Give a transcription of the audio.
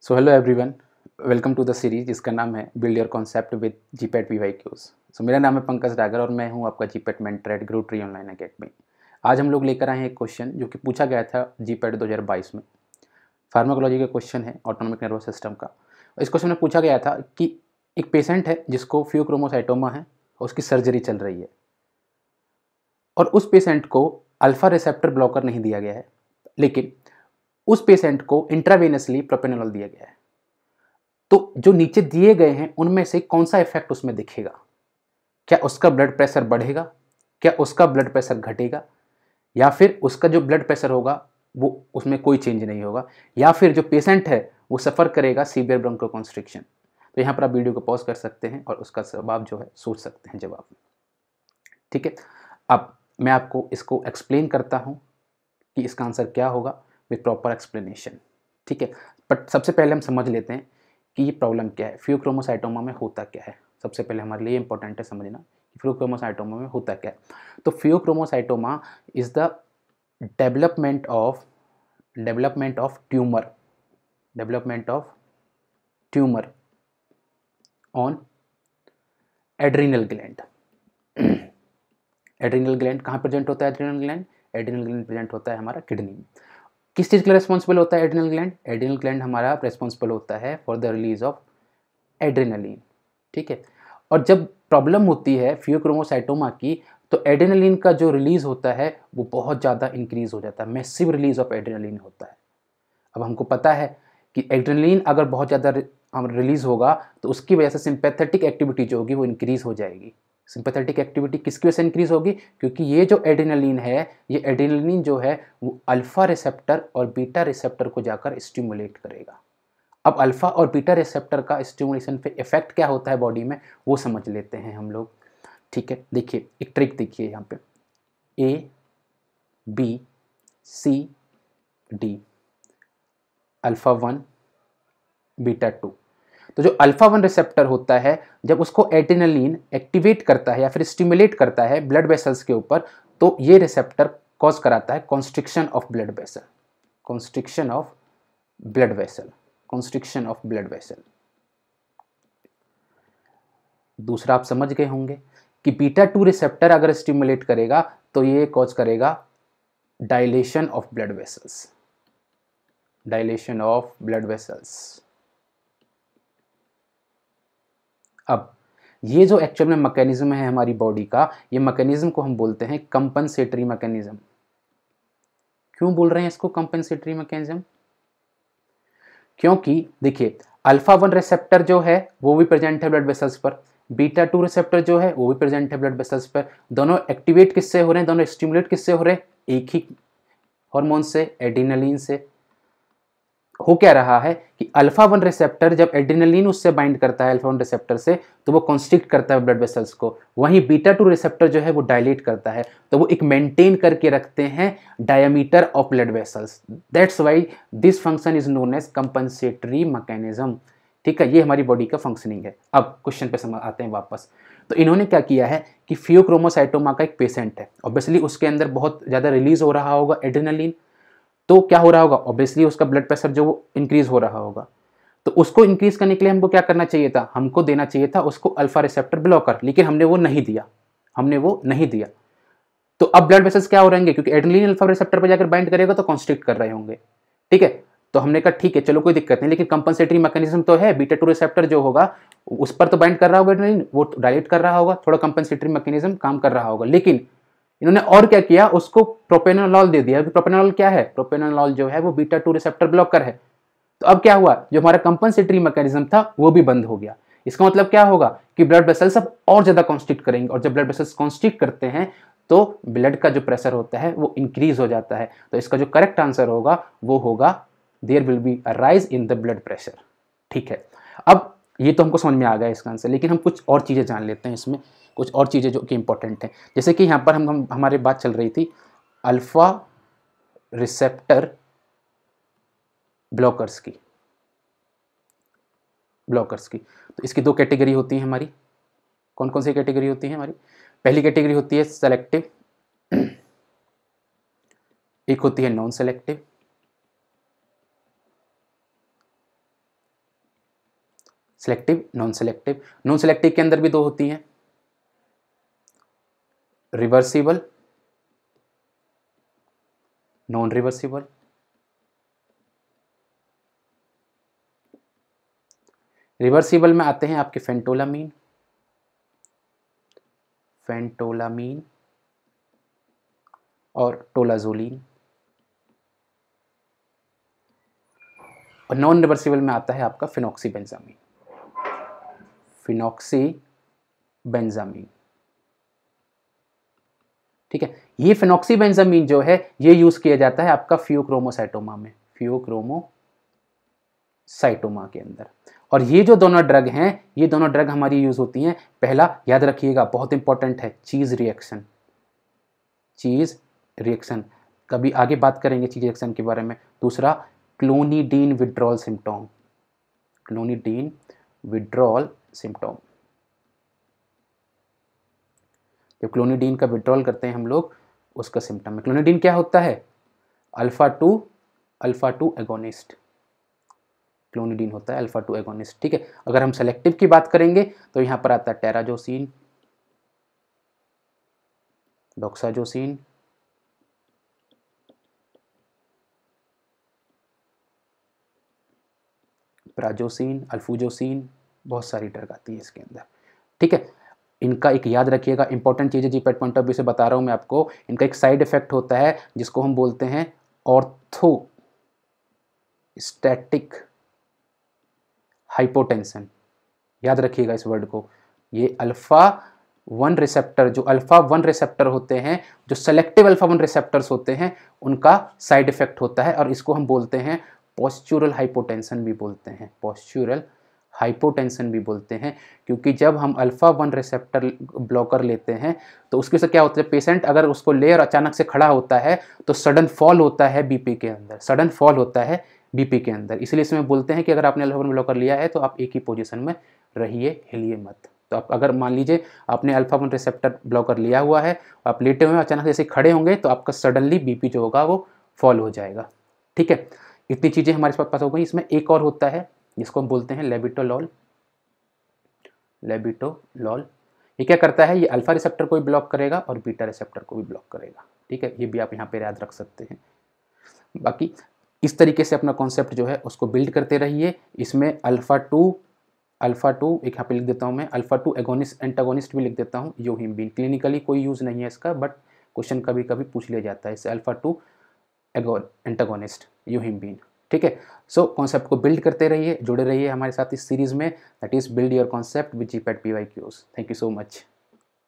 So hello everyone, welcome to the series जिसका नाम है build your concept with GPAT PYQs. So मेरा नाम है पंकज डागर और मैं हूं आपका GPAT mentor at Grow Tree online academy. आज हम लोग लेकर आए हैं एक क्वेश्चन जो कि पूछा गया था जीपेट 2022 में। फार्माकोलॉजी का क्वेश्चन है, ऑटोनोमिक नर्वस सिस्टम का। इस क्वेश्चन में पूछा गया था कि एक पेशेंट है जिसको फियोक्रोमोसाइटोमा है और उसकी सर्जरी चल रही है और उस पेशेंट को अल्फा रिसेप्टर ब्लॉकर नहीं दिया गया है, लेकिन उस पेशेंट को इंट्रावेनसली प्रोपेनोलॉल दिया गया है। तो जो नीचे दिए गए हैं उनमें से कौन सा इफेक्ट उसमें दिखेगा? क्या उसका ब्लड प्रेशर बढ़ेगा, क्या उसका ब्लड प्रेशर घटेगा, या फिर उसका जो ब्लड प्रेशर होगा वो उसमें कोई चेंज नहीं होगा, या फिर जो पेशेंट है वो सफ़र करेगा सीवियर ब्रोंकोकॉन्स्ट्रिक्शन। तो यहाँ पर आप वीडियो को पॉज कर सकते हैं और उसका जवाब जो है सोच सकते हैं जवाब। ठीक है, अब मैं आपको इसको एक्सप्लेन करता हूँ कि इसका आंसर क्या होगा विथ प्रॉपर एक्सप्लेनेशन। ठीक है, बट सबसे पहले हम समझ लेते हैं कि ये प्रॉब्लम क्या है, फियोक्रोमोसाइटोमा में होता क्या है। सबसे पहले हमारे लिए इंपॉर्टेंट है समझना कि फियोक्रोमोसाइटोमा में होता क्या है। तो phaeochromocytoma is the development of tumour on adrenal gland. Adrenal gland कहाँ प्रेजेंट होता है? एड्रिनल ग्लैंड प्रेजेंट होता है हमारा किडनी में। किस चीज़ के लिए रिस्पॉन्सिबल होता है एड्रिनल ग्लैंड? एड्रिनल ग्लैंड हमारा रिस्पॉन्सिबल होता है for the release of adrenaline. ठीक है, और जब प्रॉब्लम होती है फियोक्रोमोसाइटोमा की तो एड्रेनलिन का जो रिलीज होता है वो बहुत ज़्यादा इंक्रीज हो जाता है, मैसिव रिलीज ऑफ एड्रेनलिन होता है। अब हमको पता है कि एड्रेनलिन अगर बहुत ज़्यादा रिलीज होगा तो उसकी वजह से सिंपैथेटिक एक्टिविटी जो होगी वो इंक्रीज हो जाएगी। सिंपैथेटिक एक्टिविटी किसकी वजह से इंक्रीज होगी? क्योंकि ये जो एड्रेनलिन है, ये एड्रेनलिन जो है वो अल्फा रिसेप्टर और बीटा रिसेप्टर को जाकर स्टिमुलेट करेगा। अब अल्फा और बीटा रिसेप्टर का स्टिमुलेशन पे इफेक्ट क्या होता है बॉडी में वो समझ लेते हैं हम लोग। ठीक है, देखिए एक ट्रिक देखिए यहाँ पे, A B C D, alpha 1 beta 2। तो जो अल्फा 1 रिसेप्टर होता है जब उसको एड्रेनलिन एक्टिवेट करता है या फिर स्टिमुलेट करता है ब्लड वेसल्स के ऊपर, तो ये रिसेप्टर कॉज कराता है constriction of blood vessel, constriction of blood vessel, constriction of blood vessel. दूसरा आप समझ गए होंगे कि बीटा 2 रिसेप्टर अगर स्टिमुलेट करेगा तो ये कॉज करेगा dilation of blood vessels, dilation of blood vessels. अब ये जो एक्चुअल में मैकेनिज्म है हमारी बॉडी का, ये मैकेनिज्म को हम बोलते हैं कंपनसेटरी मैकेनिज्म। क्यों बोल रहे हैं इसको कंपनसेटरी मैकेनिज्म? क्योंकि देखिए अल्फा 1 रिसेप्टर जो है वो भी प्रेजेंट है ब्लड वेसल्स पर, बीटा 2 रिसेप्टर जो है वो भी प्रेजेंट है ब्लड वेसल्स पर। दोनों एक्टिवेट किससे हो रहे हैं? दोनों स्टिमुलेट किससे हो रहे हैं? एक ही हार्मोन से, एड्रेनलिन से। हो क्या रहा है कि अल्फा 1 रिसेप्टर जब एड्रेनलिन उससे बाइंड करता है अल्फा 1 रिसेप्टर से तो वो कॉन्स्ट्रिक्ट करता है ब्लड वेसल्स को, वहीं बीटा 2 रिसेप्टर जो है वो डायलेट करता है, तो वो एक मेंटेन करके रखते हैं diameter of blood vessels. That's why this function is known as compensatory mechanism. ठीक है, ये हमारी बॉडी का फंक्शनिंग है। अब क्वेश्चन पे आते हैं वापस। तो इन्होंने क्या किया है कि फियोक्रोमोसाइटोमा का एक पेशेंट है, ऑब्वियसली उसके अंदर बहुत ज़्यादा रिलीज हो रहा होगा एड्रेनलिन, तो क्या हो रहा होगा? ऑब्वियसली उसका ब्लड प्रेशर जो वो इंक्रीज हो रहा होगा। तो उसको इंक्रीज करने के लिए हमको क्या करना चाहिए था? हमको देना चाहिए था उसको अल्फा रिसेप्टर ब्लॉकर, लेकिन हमने वो नहीं दिया, हमने वो नहीं दिया। तो अब ब्लड वेसल्स क्या हो रहेंगे? क्योंकि एड्रेनलिन अल्फा रिसेप्टर पर जाकर बाइंड करेगा तो कॉन्स्ट्रिक्ट कर रहे होंगे। ठीक है, तो हमने कहा ठीक है चलो कोई दिक्कत नहीं, लेकिन कंपनसेटरी मैकेनिज्म तो है, बीटा 2 रिसेप्टर जो होगा उस पर तो बाइंड कर रहा होगा एड्रेनलिन, वो डायलेट कर रहा होगा, थोड़ा कंपनसेटरी मैकेनिज्म काम कर रहा होगा। लेकिन इन्होंने और क्या किया? उसको प्रोपेनोलॉल दे दिया। प्रोपेनोलॉल क्या है? प्रोपेनोलॉल जो है वो बीटा 2 रिसेप्टर ब्लॉकर है। तो अब क्या हुआ? जो हमारा कंपनसेटरी मैकेनिज्म था वो भी बंद हो गया। इसका मतलब क्या होगा कि ब्लड वेसल्स अब और ज्यादा कॉन्स्ट्रिक्ट करेंगे, और जब ब्लड वेसल्स कॉन्स्ट्रिक्ट करते हैं तो ब्लड का जो प्रेशर होता है वो इंक्रीज हो जाता है। तो इसका जो करेक्ट आंसर होगा वो होगा there will be a rise in the blood pressure. ठीक है, अब ये तो हमको समझ में आ गया इसका आंसर, लेकिन हम कुछ और चीज़ें जान लेते हैं इसमें, कुछ और चीज़ें जो कि इंपॉर्टेंट हैं। जैसे कि यहाँ पर हम हमारी बात चल रही थी अल्फा रिसेप्टर ब्लॉकर्स की, तो इसकी दो कैटेगरी होती हैं हमारी। कौन कौन सी कैटेगरी होती है हमारी? पहली कैटेगरी होती है सेलेक्टिव, एक होती है non selective. Selective, non selective. Non selective के अंदर भी दो होती हैं, रिवर्सिबल, नॉन रिवर्सिबल। रिवर्सिबल में आते हैं आपके फेंटोलामीन, फेंटोलामीन और टोलाजोलिन। और नॉन रिवर्सिबल में आता है आपका फिनॉक्सीबेंजामीन, फिनॉक्सीबेंजामीन। ठीक है, ये फिनॉक्सीबेंजामीन जो है ये यूज किया जाता है आपका फियोक्रोमोसाइटोमा में, फियोक्रोमोसाइटोमा के अंदर। और ये जो दोनों ड्रग हैं, ये दोनों ड्रग हमारी यूज होती हैं, पहला याद रखिएगा बहुत इंपॉर्टेंट है, चीज रिएक्शन, चीज रिएक्शन, कभी आगे बात करेंगे चीज रिएक्शन के बारे में। दूसरा clonidine withdrawal symptom, clonidine withdrawal symptom. जब क्लोनिडीन का विड्रॉल करते हैं हम लोग, उसका सिम्टम है। क्लोनिडीन क्या होता है? अल्फा टू एगोनिस्ट, क्लोनिडीन होता है अल्फा टू एगोनिस्ट। ठीक है, अगर हम सेलेक्टिव की बात करेंगे तो यहां पर आता है टेराजोसिन, डॉक्साजोसिन, प्राजोसिन, अल्फूजोसिन, बहुत सारी ड्रग आती है इसके अंदर। ठीक है, इनका एक याद रखिएगा, इंपॉर्टेंट चीज़ है जीपैट पॉइंट ऑफ व्यू से बता रहा हूँ मैं आपको। इनका एक साइड इफेक्ट होता है जिसको हम बोलते हैं ऑर्थोस्टैटिक हाइपोटेंशन। याद रखिएगा इस वर्ड को। ये अल्फा 1 रिसेप्टर, जो अल्फा 1 रिसेप्टर होते हैं, जो सेलेक्टिव अल्फा 1 रिसेप्टर्स होते हैं, उनका साइड इफेक्ट होता है और इसको हम बोलते हैं पोस्चुरल हाइपोटेंशन भी बोलते हैं, पोस्चुरल हाइपोटेंशन भी बोलते हैं। क्योंकि जब हम अल्फा 1 रिसेप्टर ब्लॉकर लेते हैं तो उसके से क्या होता है, पेशेंट अगर उसको ले और अचानक से खड़ा होता है तो सडन फॉल होता है बीपी के अंदर, सडन फॉल होता है बीपी के अंदर। इसलिए इसमें बोलते हैं कि अगर आपने अल्फा 1 ब्लॉकर लिया है तो आप एक ही पोजीशन में रहिए, हिलिए मत। तो आप अगर मान लीजिए आपने अल्फा 1 रिसेप्टर ब्लॉकर लिया हुआ है, आप लेटे हुए हैं, अचानक से ऐसे खड़े होंगे तो आपका सडनली बीपी जो होगा वो फॉल हो जाएगा। ठीक है, इतनी चीज़ें हमारे पास हो गई। इसमें एक और होता है जिसको हम बोलते हैं लेबिटोलॉल, लेबिटोलॉल। ये क्या करता है, ये अल्फा रिसेप्टर को भी ब्लॉक करेगा और बीटा रिसेप्टर को भी ब्लॉक करेगा। ठीक है, ये भी आप यहाँ पे याद रख सकते हैं। बाकी इस तरीके से अपना कॉन्सेप्ट जो है उसको बिल्ड करते रहिए। इसमें अल्फा टू एक यहाँ पे लिख देता हूँ मैं, अल्फा 2 एगोनिस्ट एंटागोनिस्ट भी लिख देता हूँ, योहिम्बीन। क्लिनिकली कोई यूज़ नहीं है इसका, बट क्वेश्चन कभी कभी पूछ लिया जाता है इससे, अल्फा 2 एंटागोनिस्ट योहिम्बीन। ठीक है, सो कॉन्सेप्ट को बिल्ड करते रहिए, जुड़े रहिए हमारे साथ इस सीरीज़ में, that is build your concept with GPAT PYQs। Thank you so much.